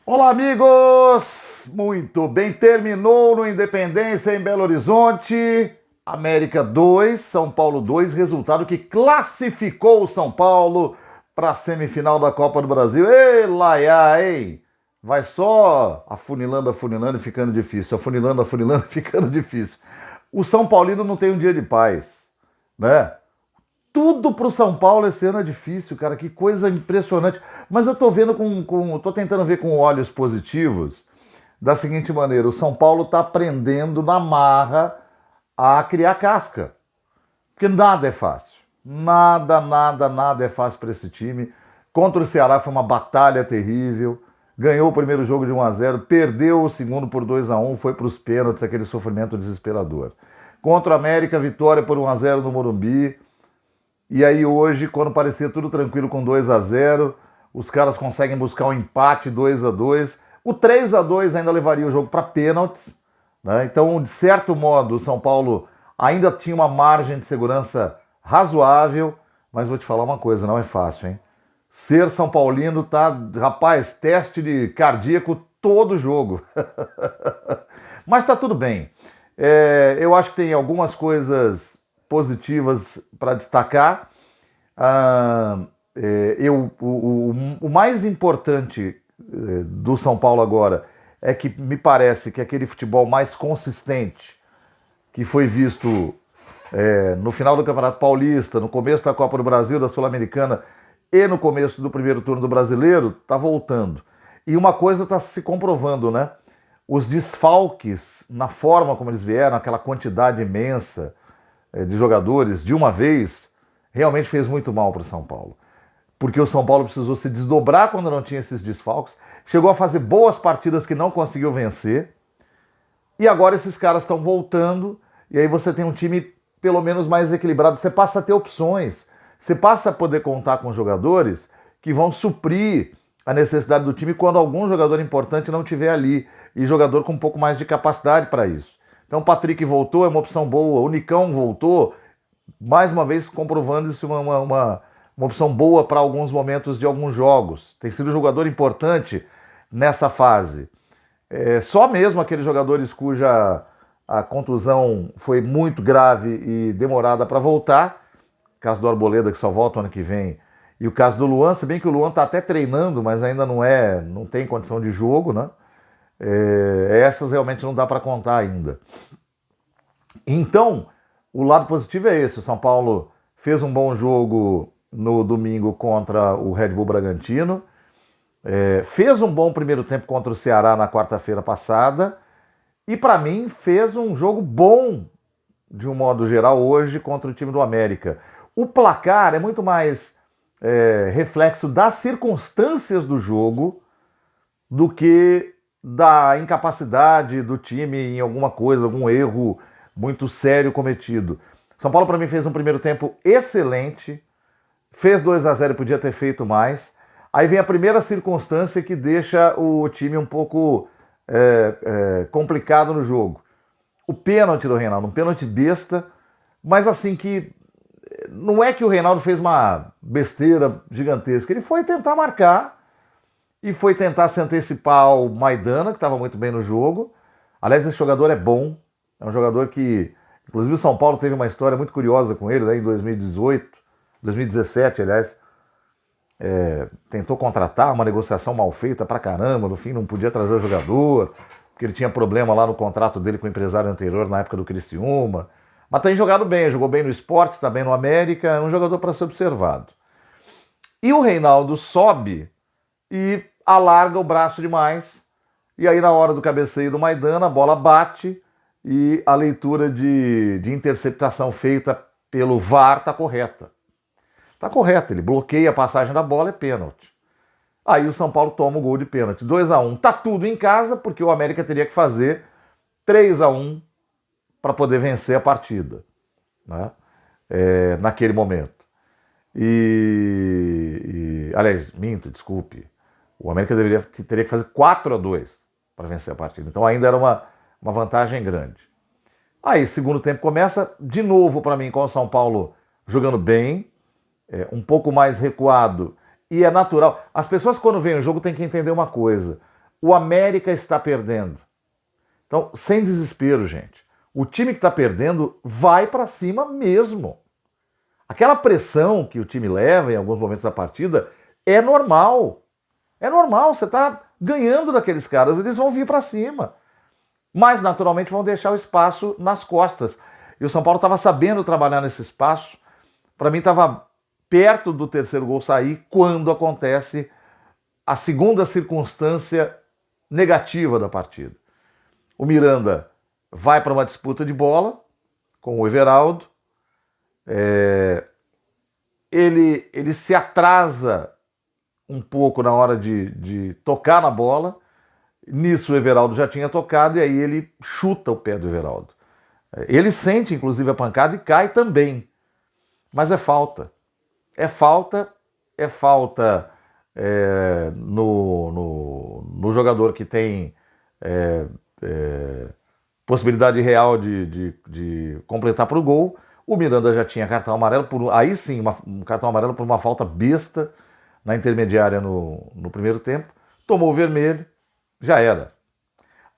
Olá, amigos! Muito bem, terminou no Independência em Belo Horizonte. América 2, São Paulo 2, resultado que classificou o São Paulo para a semifinal da Copa do Brasil. Ei, Laiá, ei! Vai só afunilando, afunilando e ficando difícil, afunilando, afunilando e ficando difícil. O São Paulino não tem um dia de paz, né? Tudo pro São Paulo esse ano é difícil, cara. Que coisa impressionante. Mas eu tô vendo tô tentando ver com olhos positivos da seguinte maneira: o São Paulo tá aprendendo na marra a criar casca. Porque nada é fácil. Nada, nada, nada é fácil para esse time. Contra o Ceará foi uma batalha terrível. Ganhou o primeiro jogo de 1-0, perdeu o segundo por 2-1, foi para os pênaltis, aquele sofrimento desesperador. Contra o América, vitória por 1-0 no Morumbi. E aí hoje, quando parecia tudo tranquilo com 2-0, os caras conseguem buscar um empate 2-2. O 3-2 ainda levaria o jogo para pênaltis, né? Então, de certo modo, o São Paulo ainda tinha uma margem de segurança razoável, mas vou te falar uma coisa, não é fácil, hein? Ser São Paulino tá, rapaz, teste de cardíaco todo jogo. Mas tá tudo bem. Eu acho que tem algumas coisas positivas para destacar. Ah, o mais importante do São Paulo agora é que me parece que aquele futebol mais consistente que foi visto no final do Campeonato Paulista, no começo da Copa do Brasil, da Sul-Americana e no começo do primeiro turno do Brasileiro, está voltando. E uma coisa está se comprovando, né? Os desfalques, na forma como eles vieram, aquela quantidade imensa de jogadores de uma vez, realmente fez muito mal para o São Paulo. Porque o São Paulo precisou se desdobrar quando não tinha esses desfalques, chegou a fazer boas partidas que não conseguiu vencer, e agora esses caras estão voltando, e aí você tem um time pelo menos mais equilibrado, você passa a ter opções, você passa a poder contar com jogadores que vão suprir a necessidade do time quando algum jogador importante não estiver ali, e jogador com um pouco mais de capacidade para isso. Então o Patrick voltou, é uma opção boa, o Nicão voltou, mais uma vez comprovando isso uma opção boa para alguns momentos de alguns jogos. Tem sido um jogador importante nessa fase. Só mesmo aqueles jogadores cuja a contusão foi muito grave e demorada para voltar, o caso do Arboleda, que só volta o ano que vem, e o caso do Luan, se bem que o Luan está até treinando, mas ainda não tem condição de jogo, né? Essas realmente não dá para contar ainda. Então, o lado positivo é esse: o São Paulo fez um bom jogo no domingo contra o Red Bull Bragantino, fez um bom primeiro tempo contra o Ceará na quarta-feira passada, e para mim fez um jogo bom, de um modo geral, hoje contra o time do América. O placar é muito mais reflexo das circunstâncias do jogo do que da incapacidade do time em alguma coisa, algum erro muito sério cometido. São Paulo, para mim, fez um primeiro tempo excelente, fez 2-0 e podia ter feito mais. Aí vem a primeira circunstância que deixa o time um pouco complicado no jogo. O pênalti do Reinaldo, um pênalti besta, mas assim que não é que o Reinaldo fez uma besteira gigantesca, ele foi tentar marcar e foi tentar se antecipar ao Maidana, que estava muito bem no jogo. Aliás, esse jogador é bom, é um jogador que, inclusive o São Paulo teve uma história muito curiosa com ele, né, em 2018, 2017, aliás, tentou contratar, uma negociação mal feita pra caramba, no fim não podia trazer o jogador, porque ele tinha problema lá no contrato dele com o empresário anterior, na época do Criciúma, mas tem jogado bem, jogou bem no Sport, está bem no América, é um jogador para ser observado. E o Reinaldo sobe e alarga o braço demais, e aí na hora do cabeceio do Maidana, a bola bate e a leitura de interceptação feita pelo VAR está correta. Está correta, ele bloqueia a passagem da bola, é pênalti. Aí o São Paulo toma o gol de pênalti, 2-1. Tá tudo em casa, porque o América teria que fazer 3-1 para poder vencer a partida, né? Naquele momento. Aliás, minto, desculpe. O América teria que fazer 4-2 para vencer a partida. Então ainda era uma vantagem grande. Aí, segundo tempo começa, de novo para mim, com o São Paulo jogando bem, um pouco mais recuado. E é natural. As pessoas, quando veem o jogo, têm que entender uma coisa. O América está perdendo. Então, sem desespero, gente. O time que está perdendo vai para cima mesmo. Aquela pressão que o time leva em alguns momentos da partida é normal. É normal, você está ganhando daqueles caras, eles vão vir para cima. Mas, naturalmente, vão deixar o espaço nas costas. E o São Paulo estava sabendo trabalhar nesse espaço. Para mim, estava perto do terceiro gol sair quando acontece a segunda circunstância negativa da partida. O Miranda vai para uma disputa de bola com o Everaldo. Ele se atrasa um pouco na hora de tocar na bola. Nisso o Everaldo já tinha tocado e aí ele chuta o pé do Everaldo. Ele sente, inclusive, a pancada e cai também. Mas é falta. É falta no jogador que tem possibilidade real de completar para o gol. O Miranda já tinha cartão amarelo, aí sim, um cartão amarelo por uma falta besta na intermediária no primeiro tempo. Tomou o vermelho, já era.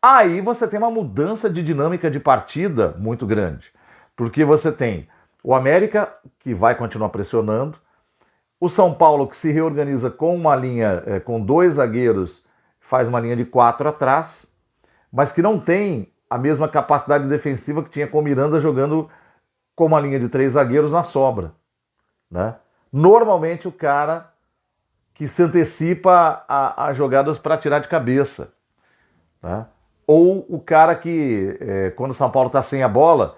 Aí você tem uma mudança de dinâmica de partida muito grande. Porque você tem o América, que vai continuar pressionando, o São Paulo, que se reorganiza com uma linha, com 2 zagueiros, faz uma linha de 4 atrás, mas que não tem a mesma capacidade defensiva que tinha com o Miranda jogando com uma linha de 3 zagueiros na sobra. Né? Normalmente o cara que se antecipa a jogadas para tirar de cabeça. Né? Ou o cara que, quando o São Paulo está sem a bola,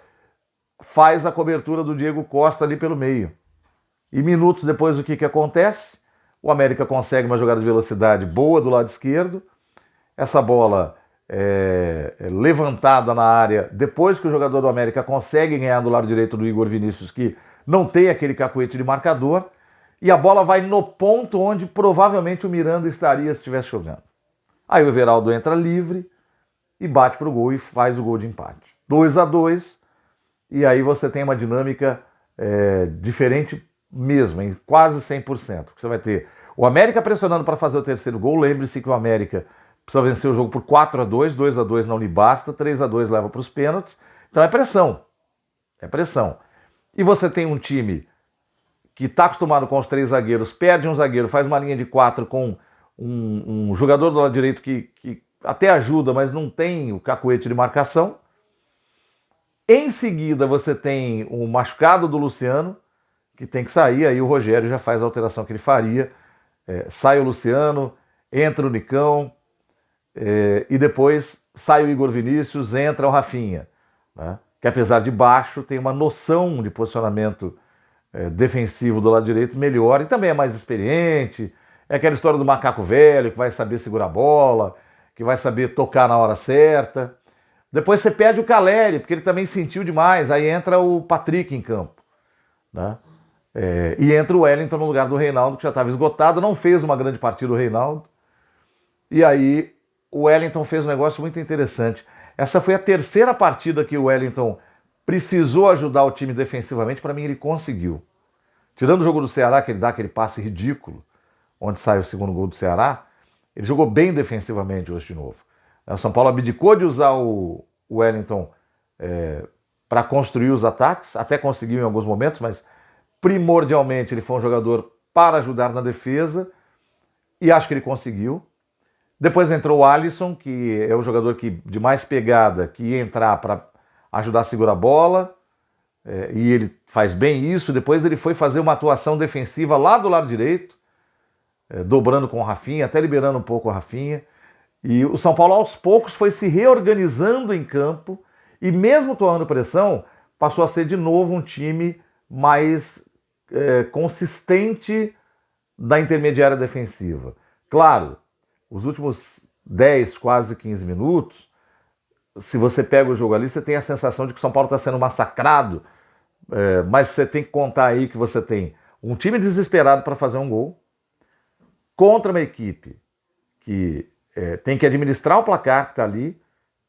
faz a cobertura do Diego Costa ali pelo meio. E minutos depois, o que acontece? O América consegue uma jogada de velocidade boa do lado esquerdo. Essa bola é levantada na área depois que o jogador do América consegue ganhar do lado direito do Igor Vinícius, que não tem aquele cacuete de marcador. E a bola vai no ponto onde provavelmente o Miranda estaria se estivesse jogando. Aí o Everaldo entra livre e bate para o gol e faz o gol de empate. 2-2, e aí você tem uma dinâmica diferente mesmo, em quase 100%. Você vai ter o América pressionando para fazer o terceiro gol. Lembre-se que o América precisa vencer o jogo por 4-2, 2-2 não lhe basta, 3-2 leva para os pênaltis. Então é pressão. É pressão. E você tem um time que está acostumado com os 3 zagueiros, perde um zagueiro, faz uma linha de 4 com um jogador do lado direito que até ajuda, mas não tem o cacuete de marcação. Em seguida você tem o machucado do Luciano, que tem que sair, aí o Rogério já faz a alteração que ele faria. Sai o Luciano, entra o Nicão, e depois sai o Igor Vinícius, entra o Rafinha, né? Que apesar de baixo tem uma noção de posicionamento defensivo do lado direito melhor e também é mais experiente. É aquela história do macaco velho que vai saber segurar a bola, que vai saber tocar na hora certa. Depois você perde o Caleri, porque ele também sentiu demais, aí entra o Patrick em campo, né? E entra o Wellington no lugar do Reinaldo, que já estava esgotado, não fez uma grande partida o Reinaldo. E aí o Wellington fez um negócio muito interessante. Essa foi a terceira partida que o Wellington precisou ajudar o time defensivamente. Para mim ele conseguiu. Tirando o jogo do Ceará, que ele dá aquele passe ridículo, onde sai o segundo gol do Ceará, ele jogou bem defensivamente hoje de novo. O São Paulo abdicou de usar o Wellington para construir os ataques, até conseguiu em alguns momentos, mas primordialmente ele foi um jogador para ajudar na defesa, e acho que ele conseguiu. Depois entrou o Alisson, que é o jogador de mais pegada, que ia entrar para ajudar a segurar a bola, e ele faz bem isso. Depois ele foi fazer uma atuação defensiva lá do lado direito, dobrando com o Rafinha, até liberando um pouco o Rafinha. E o São Paulo, aos poucos, foi se reorganizando em campo, e mesmo tomando pressão, passou a ser de novo um time mais consistente da intermediária defensiva. Claro, os últimos 10, quase 15 minutos, se você pega o jogo ali, você tem a sensação de que o São Paulo está sendo massacrado, mas você tem que contar aí que você tem um time desesperado para fazer um gol contra uma equipe que tem que administrar o placar que está ali,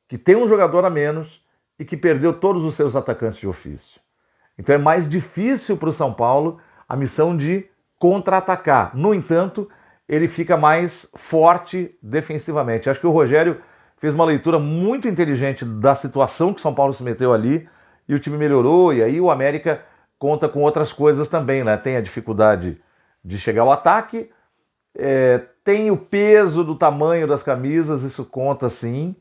que tem um jogador a menos e que perdeu todos os seus atacantes de ofício. Então é mais difícil para o São Paulo a missão de contra-atacar. No entanto, ele fica mais forte defensivamente. Acho que o Rogério fez uma leitura muito inteligente da situação que o São Paulo se meteu ali e o time melhorou, e aí o América conta com outras coisas também, né? Tem a dificuldade de chegar ao ataque, tem o peso do tamanho das camisas, isso conta sim.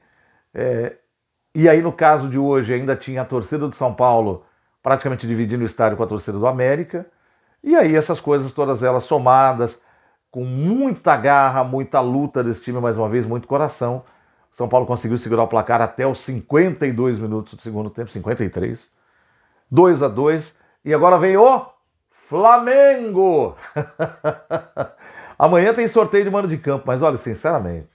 E aí no caso de hoje ainda tinha a torcida do São Paulo praticamente dividindo o estádio com a torcida do América, e aí essas coisas todas elas somadas, com muita garra, muita luta desse time, mais uma vez, muito coração, São Paulo conseguiu segurar o placar até os 52 minutos do segundo tempo, 53, 2-2, e agora vem o Flamengo! Amanhã tem sorteio de mando de campo, mas olha, sinceramente,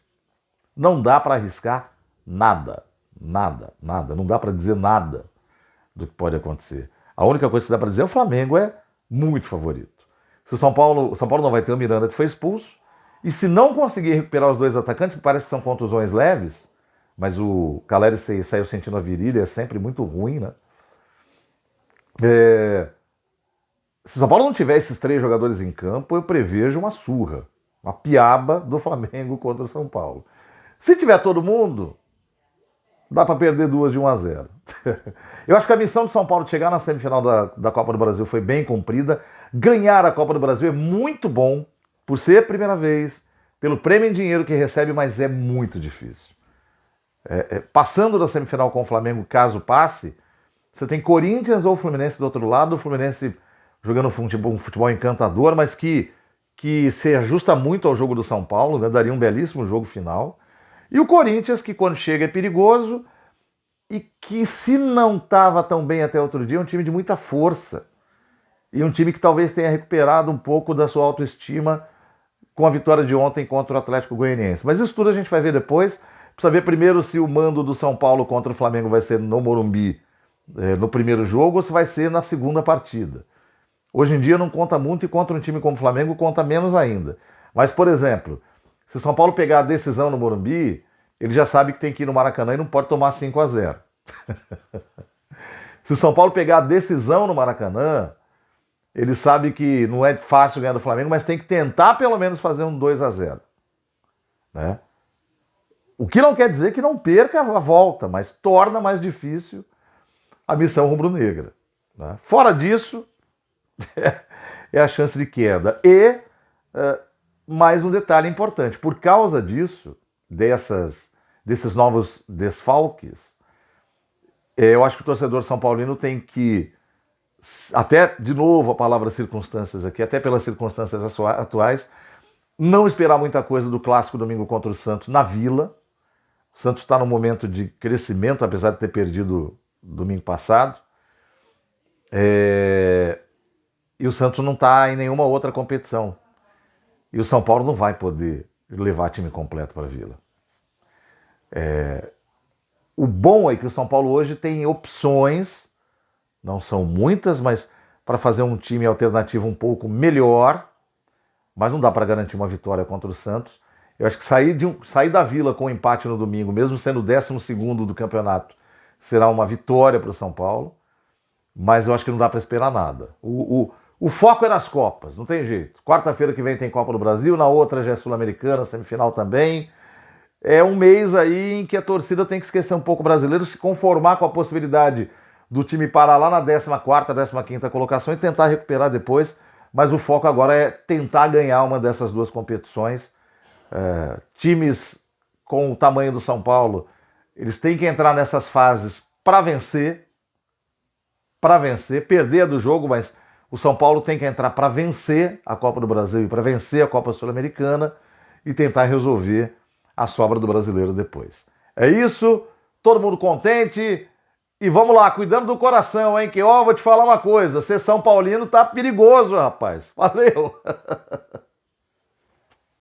não dá para arriscar nada, não dá para dizer nada do que pode acontecer. A única coisa que dá para dizer é que o Flamengo é muito favorito. Se o São Paulo não vai ter o Miranda que foi expulso, e se não conseguir recuperar os dois atacantes, que parece que são contusões leves, mas o Caleri saiu sentindo a virilha, é sempre muito ruim, né? Se o São Paulo não tiver esses 3 jogadores em campo, eu prevejo uma surra, uma piaba do Flamengo contra o São Paulo. Se tiver todo mundo, dá para perder 2 de 1-0. Eu acho que a missão do São Paulo de chegar na semifinal da Copa do Brasil foi bem cumprida. Ganhar a Copa do Brasil é muito bom, por ser a primeira vez, pelo prêmio em dinheiro que recebe, mas é muito difícil. Passando da semifinal com o Flamengo, caso passe, você tem Corinthians ou Fluminense do outro lado, o Fluminense jogando um futebol encantador, mas que se ajusta muito ao jogo do São Paulo, né? Daria um belíssimo jogo final. E o Corinthians, que quando chega é perigoso, e que se não estava tão bem até outro dia, é um time de muita força. E um time que talvez tenha recuperado um pouco da sua autoestima com a vitória de ontem contra o Atlético Goianiense. Mas isso tudo a gente vai ver depois. Precisa ver primeiro se o mando do São Paulo contra o Flamengo vai ser no Morumbi no primeiro jogo ou se vai ser na segunda partida. Hoje em dia não conta muito e contra um time como o Flamengo conta menos ainda. Mas, por exemplo, se o São Paulo pegar a decisão no Morumbi, ele já sabe que tem que ir no Maracanã e não pode tomar 5-0. Se o São Paulo pegar a decisão no Maracanã, ele sabe que não é fácil ganhar do Flamengo, mas tem que tentar pelo menos fazer um 2-0. Né? O que não quer dizer que não perca a volta, mas torna mais difícil a missão rubro-negra. Né? Fora disso, é a chance de queda. E mais um detalhe importante, por causa disso, desses novos desfalques, eu acho que o torcedor são paulino tem que, até, de novo a palavra circunstâncias aqui, até pelas circunstâncias atuais, não esperar muita coisa do clássico domingo contra o Santos na Vila. O Santos está num momento de crescimento, apesar de ter perdido domingo passado. E o Santos não está em nenhuma outra competição. E o São Paulo não vai poder levar time completo para a Vila. O bom é que o São Paulo hoje tem opções, não são muitas, mas para fazer um time alternativo um pouco melhor, mas não dá para garantir uma vitória contra o Santos. Eu acho que sair da Vila com um empate no domingo, mesmo sendo o 12º do campeonato, será uma vitória para o São Paulo, mas eu acho que não dá para esperar nada. O foco é nas Copas, não tem jeito. Quarta-feira que vem tem Copa do Brasil, na outra já é Sul-Americana, semifinal também. É um mês aí em que a torcida tem que esquecer um pouco o brasileiro, se conformar com a possibilidade do time parar lá na 14ª, 15ª colocação e tentar recuperar depois, mas o foco agora é tentar ganhar uma dessas 2 competições. Times com o tamanho do São Paulo, eles têm que entrar nessas fases para vencer, perder é do jogo, mas o São Paulo tem que entrar para vencer a Copa do Brasil e para vencer a Copa Sul-Americana e tentar resolver a sobra do brasileiro depois. É isso, todo mundo contente e vamos lá, cuidando do coração, hein, que vou te falar uma coisa, ser São Paulino tá perigoso, rapaz. Valeu!